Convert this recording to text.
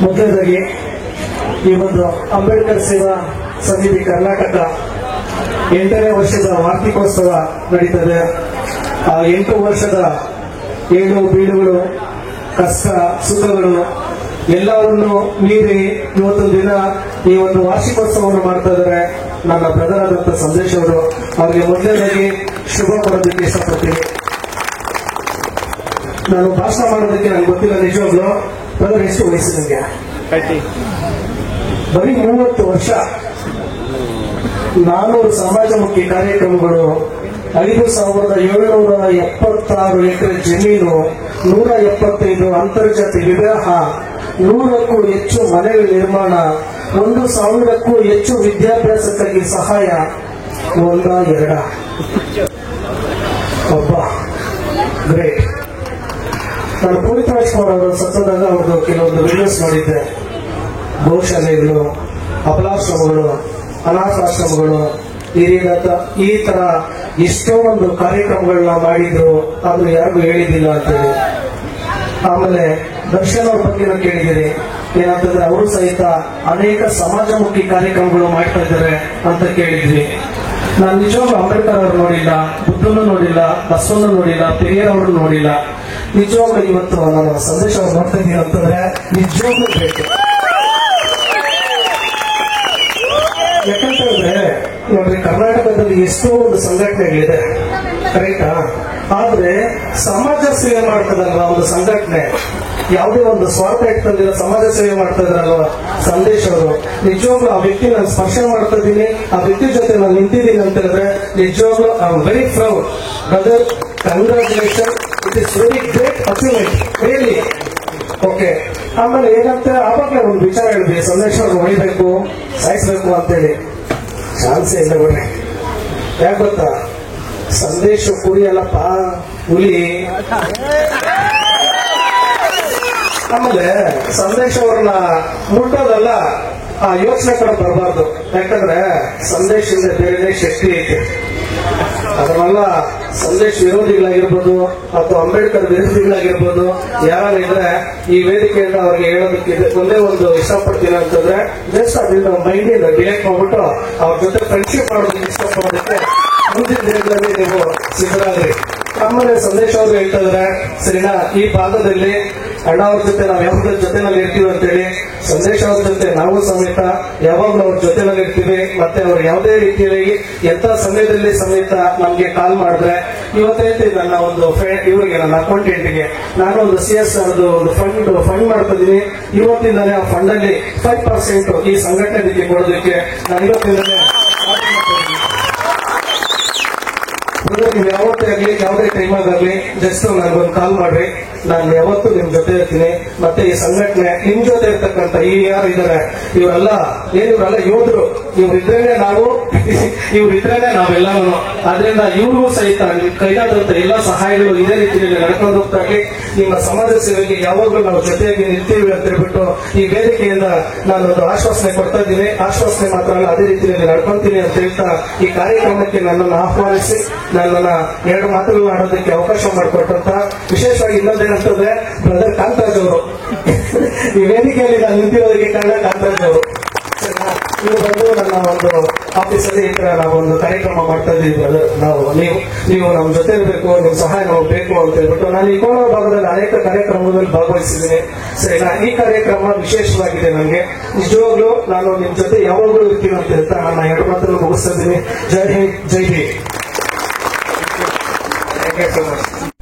ಮೊದಲನೇದಾಗಿ ಈ ಒಂದು ಅಂಬೇಡ್ಕರ್ ಸೇವಾ ಸಮಿತಿ ಕರ್ನಾಟಕ 8ನೇ ವರ್ಷದ ವಾರ್ಷಿಕೋತ್ಸವ ನಡೀತದೆ. ಆ 8 ವರ್ಷದ ಏಳು ಬೀಳುಗಳು, ಕಷ್ಟ ಸುಖಗಳು ಎಲ್ಲವನ್ನು ಮೀರಿ ಇವತ್ತೊಂದು ದಿನ ಈ ಒಂದು ವಾರ್ಷಿಕೋತ್ಸವವನ್ನು ಮಾಡ್ತಾ ಇದ್ದಾರೆ. ನನ್ನ ಬ್ರದರ್ ಆದಂತ ಸಂದೇಶ್ ಅವರು, ಅವರಿಗೆ ಮೊದಲನೇದಾಗಿ ಶುಭ ಕೊಡೋದಕ್ಕೆ ಇಷ್ಟಪಡ್ತೀನಿ. ನಾನು ಭಾಷಣ ಮಾಡೋದಕ್ಕೆ ನನಗೆ ಗೊತ್ತಿಲ್ಲ ನಿಜವಾಗ್ಲು. ಬ್ರದರ್ ಎಷ್ಟು ವಯಸ್ಸು ನಿಮಗೆ? ಬರೀ 30 ವರ್ಷ. 400 ಸಮಾಜಮುಖಿ ಕಾರ್ಯಕ್ರಮಗಳು, 5,776 ಎಕರೆ ಜಮೀನು, 175 ಅಂತರ್ಜಾತಿ ವಿವಾಹ, 100ಕ್ಕೂ ಹೆಚ್ಚು ಮನೆಗಳ ನಿರ್ಮಾಣ, 1,000ಕ್ಕೂ ಹೆಚ್ಚು ವಿದ್ಯಾಭ್ಯಾಸಕ್ಕಾಗಿ ಸಹಾಯ. ಒಂದ ಎರಡ ಒಬ್ಬ ಗ್ರೇಟ್. ನಾನು ಪುನೀತ್ ರಾಜ್ಕುಮಾರ್ ಅವರು ಸತ್ತದಾಗ ಅವ್ರದ್ದು ಕೆಲವೊಂದು ವಿಡಿಯೋಸ್ ನೋಡಿದ್ದೆ. ಗೋಶಾಲೆಗಳು, ಅಬಲಾಶ್ರಮಗಳು, ಅನಾಥಾಶ್ರಮಗಳು, ಈ ತರ ಎಷ್ಟೋ ಒಂದು ಕಾರ್ಯಕ್ರಮಗಳನ್ನ ಮಾಡಿದ್ರು, ಆದ್ರೂ ಯಾರಿಗೂ ಹೇಳಿದ್ದಿಲ್ಲ ಅಂತೇಳಿ. ಆಮೇಲೆ ದರ್ಶನ್ ಅವ್ರ ಬಗ್ಗೆ ನಾವು ಕೇಳಿದ್ದೀರಿ. ಏನಂತಂದ್ರೆ ಅವರು ಸಹಿತ ಅನೇಕ ಸಮಾಜಮುಖಿ ಕಾರ್ಯಕ್ರಮಗಳು ಮಾಡ್ತಾ ಇದ್ದಾರೆ ಅಂತ ಕೇಳಿದ್ವಿ. ನಾನು ನಿಜವಾಗ್ಲೂ ಅಂಬೇಡ್ಕರ್ ಅವರು ನೋಡಿಲ್ಲ, ಬುದ್ಧನ್ನು ನೋಡಿಲ್ಲ, ಬಸವನ್ನು ನೋಡಿಲ್ಲ, ಪೆರಿಯರ್ ಅವರು ನೋಡಿಲ್ಲ. ನಿಜವಾಗ್ಲೂ ಇವತ್ತು ನಾನು ಸಂದೇಶ ಅವ್ರು ನೋಡ್ತಾ ಇದ್ದೀನಿ ಅಂತಂದ್ರೆ ನಿಜವಾಗ್ಲೂ ಬೇಕು. ಯಾಕಂತಂದ್ರೆ ನೋಡ್ರಿ, ಕರ್ನಾಟಕದಲ್ಲಿ ಎಷ್ಟೋ ಒಂದು ಸಂಘಟನೆಗಳಿದೆ, ಕರೆಕ್ಟಾ? ಆದ್ರೆ ಸಮಾಜ ಸೇವೆ ಮಾಡ್ತದಲ್ವಾ ಒಂದು ಸಂಘಟನೆ, ಯಾವುದೇ ಒಂದು ಸ್ವಾರ್ಥ ಇಟ್ಕೊಂಡಿರೋ ಸಮಾಜ ಸೇವೆ ಮಾಡ್ತಾ ಇದ್ರಲ್ವಾ ಸಂದೇಶ್ ಅವರು, ನಿಜವಾಗ್ಲೂ ಆ ವ್ಯಕ್ತಿ ನಾನು ಸ್ಪರ್ಶ ಮಾಡ್ತಾ ಇದ್ದೀನಿ, ಆ ವ್ಯಕ್ತಿ ಜೊತೆ ನಾನು ನಿಂತಿದ್ದೀನಿ ಅಂತ ಹೇಳಿದ್ರೆ ನಿಜವಾಗ್ಲೂ I am very proud. Brother, congratulation, it is very great achievement really. Okay. ಆಮೇಲೆ ಏನಂತ ಆವಾಗಲೇ ಒಂದು ವಿಚಾರ ಹೇಳಿದ್ವಿ, ಸಂದೇಶ್ ಅವ್ರು ಹೊಡಿಬೇಕು, ಸಾಯಿಸ್ಬೇಕು ಅಂತೇಳಿ. ಚಾನ್ಸೇ ಇಲ್ಲ ಬಿಡ್ರಿ. ಯಾಕೆ ಗೊತ್ತಾ? ಸಂದೇಶ ಕುರಿ ಅಲ್ಲಪ್ಪ, ಹುಲಿ. ಆಮೇಲೆ ಸಂದೇಶ ಅವ್ರನ್ನ ಮುಟ್ಟೋದಲ್ಲ, ಆ ಯೋಚನೆ ಕೂಡ ಬರಬಾರ್ದು. ಯಾಕಂದ್ರೆ ಸಂದೇಶದಿಂದ ಬೇರೆ ಶಕ್ತಿ ಐತೆ. ಅದನ್ನೆಲ್ಲ ಸಂದೇಶ್ ವಿರೋಧಿಗಳಾಗಿರ್ಬೋದು ಅಥವಾ ಅಂಬೇಡ್ಕರ್ ವಿರೋಧಿಗಳಾಗಿರ್ಬೋದು ಯಾರಿದ್ರೆ ಈ ವೇದಿಕೆಯಿಂದ ಅವ್ರಿಗೆ ಹೇಳೋದಕ್ಕೆ ಒಂದೇ ಒಂದು ಇಷ್ಟಪಡ್ತೀನಿ ಅಂತಂದ್ರೆ, ಜಸ್ಟ್ ಅದರಿಂದ ಮೈಂಡಿಂದ ಡಿಲೆಕ್ಟ್ ಮಾಡ್ಬಿಟ್ಟು ಅವ್ರ ಜೊತೆ ಫ್ರೆಂಡ್ಶಿಪ್ ಮಾಡೋದಕ್ಕೆ ಇಷ್ಟಪಡೋದಕ್ಕೆ ಮುಂದಿನ ದಿನಗಳಲ್ಲಿ ನೀವು ಸಿದ್ಧರಾಗ್ರಿ. ಆಮೇಲೆ ಸಂದೇಶ್ ಅವರು ಹೇಳ್ತಾ ಇದಾರೆ, ಸರಿನಾ, ಈ ಭಾಗದಲ್ಲಿ ಅಣ್ಣ ಅವ್ರ ಜೊತೆ ನಾವು ಯಾವಾಗ ಜೊತೆನಲ್ಲಿ ಇರ್ತೀವಿ ಅಂತೇಳಿ. ಸಂದೇಶ್ ಅವ್ರ ಜೊತೆ ನಾವು ಸಮೇತ ಯಾವಾಗ್ಲೂ ಅವ್ರ ಜೊತೆನಲ್ಲಿ ಇರ್ತೀವಿ. ಮತ್ತೆ ಅವ್ರು ಯಾವುದೇ ರೀತಿಯಲ್ಲಿ ಎಂತ ಸಮಯದಲ್ಲಿ ಸಮೇತ ನಮ್ಗೆ ಕಾಲ್ ಮಾಡಿದ್ರೆ, ಇವತ್ತೈತಿ ನನ್ನ ಒಂದು ಇವರಿಗೆ ನನ್ನ ಅಕೌಂಟೆಂಟ್ಗೆ ನಾನು ಒಂದು CSR ಒಂದು ಫಂಡ್ ಮಾಡ್ತಾ ಇದ್ದೀನಿ. ಇವತ್ತಿಂದಾನೇ ಆ ಫಂಡ್ ಅಲ್ಲಿ 5% ಈ ಸಂಘಟನೆಗೆ ಕೊಡೋದಕ್ಕೆ ನಾನು ಇವತ್ತಿಂದಾನೇ ನೀವು ಯಾವತ್ತೇ ಆಗ್ಲಿ, ಯಾವುದೇ ಟೈಮ್ ಆಗಲಿ, ಜಸ್ಟ್ ನನಗೊಂದು ಕಾಲ್ ಮಾಡ್ರಿ. ನಾನು ಯಾವತ್ತೂ ನಿಮ್ ಜೊತೆ ಇರ್ತೀನಿ. ಮತ್ತೆ ಈ ಸಂಘಟನೆ ನಿಮ್ ಜೊತೆ ಇರ್ತಕ್ಕಂಥ ಈ ಯಾರು ಇದಾರೆ ಇವರೆಲ್ಲ ಯೋಧರು. ಇವ್ರಿದ್ರೇನೆ ನಾವು, ಇವ್ರಿದ್ರೇನೆ ನಾವೆಲ್ಲರೂ. ಆದ್ರಿಂದ ಇವ್ರಿಗೂ ಸಹಿತ ನಿಮ್ ಕೈಲಾದಂತ ಎಲ್ಲ ಸಹಾಯಗಳು ಇದೇ ರೀತಿಯಲ್ಲಿ ನಡ್ಕೊಂಡು ಹೋಗ್ತಾ ಇರ್ಲಿ. ನಿಮ್ಮ ಸಮಾಜ ಸೇವೆಗೆ ಯಾವಾಗಲೂ ನಾವು ಜೊತೆಯಾಗಿ ನಿಲ್ತೀವಿ ಅಂತ ಹೇಳ್ಬಿಟ್ಟು ಈ ವೇದಿಕೆಯಿಂದ ನಾನೊಂದು ಆಶ್ವಾಸನೆ ಕೊಡ್ತಾ ಇದ್ದೀನಿ. ಆಶ್ವಾಸನೆ ಮಾತ್ರ ಅಲ್ಲ, ಅದೇ ರೀತಿಯಲ್ಲಿ ನಡ್ಕೊಂತೀನಿ ಅಂತ ಹೇಳ್ತಾ ಈ ಕಾರ್ಯಕ್ರಮಕ್ಕೆ ನನ್ನನ್ನು ಆಹ್ವಾನಿಸಿ ನನ್ನನ್ನ 2 ಮಾತುಗಳು ಆಡೋದಕ್ಕೆ ಅವಕಾಶ ಮಾಡಿಕೊಟ್ಟಂತ, ವಿಶೇಷವಾಗಿ ಇನ್ನೊಂದೇನಂತಂದ್ರೆ ಬ್ರದರ್ ಕಾಂತರಾಜ್ ಅವರು ಈ ವೇದಿಕೆಯಲ್ಲಿ ನಾನು ನಿಂತಿರೋದಕ್ಕೆ ಕಾರಣ ಕಾಂತರಾಜ್ ಅವರು. ನೀವು ಬಂದು ನನ್ನ ಒಂದು ಆಫೀಸಲ್ಲಿ ನಾವು ಒಂದು ಕಾರ್ಯಕ್ರಮ ಮಾಡ್ತಾ ಇದ್ದೀವಿ ಬ್ರದರ್. ನೀವು ನಮ್ಮ ಜೊತೆ ಇರಬೇಕು, ನಿಮ್ಮ ಸಹಾಯ ನಮಗೆ ಬೇಕು ಅಂತ ಹೇಳ್ಬಿಟ್ಟು ನಾನು ಈ ಕೋಲಾರ ಭಾಗದಲ್ಲಿ ಅನೇಕ ಕಾರ್ಯಕ್ರಮದಲ್ಲಿ ಭಾಗವಹಿಸಿದ್ದೀನಿ. ಸರಿನಾ, ಈ ಕಾರ್ಯಕ್ರಮ ವಿಶೇಷವಾಗಿದೆ ನನಗೆ. ನಿಜವಾಗ್ಲೂ ನಾನು ನಿಮ್ ಜೊತೆ ಯಾವಾಗಲೂ ಇರ್ತೀನಿ ಅಂತ ಹೇಳ್ತಾ ನನ್ನ 2 ಮಾತನ್ನು ಮುಗಿಸ್ತಾ ಇದ್ದೀನಿ. ಜೈ ಹಿಂದ್, ಜೈ Bhim. Thank you so much.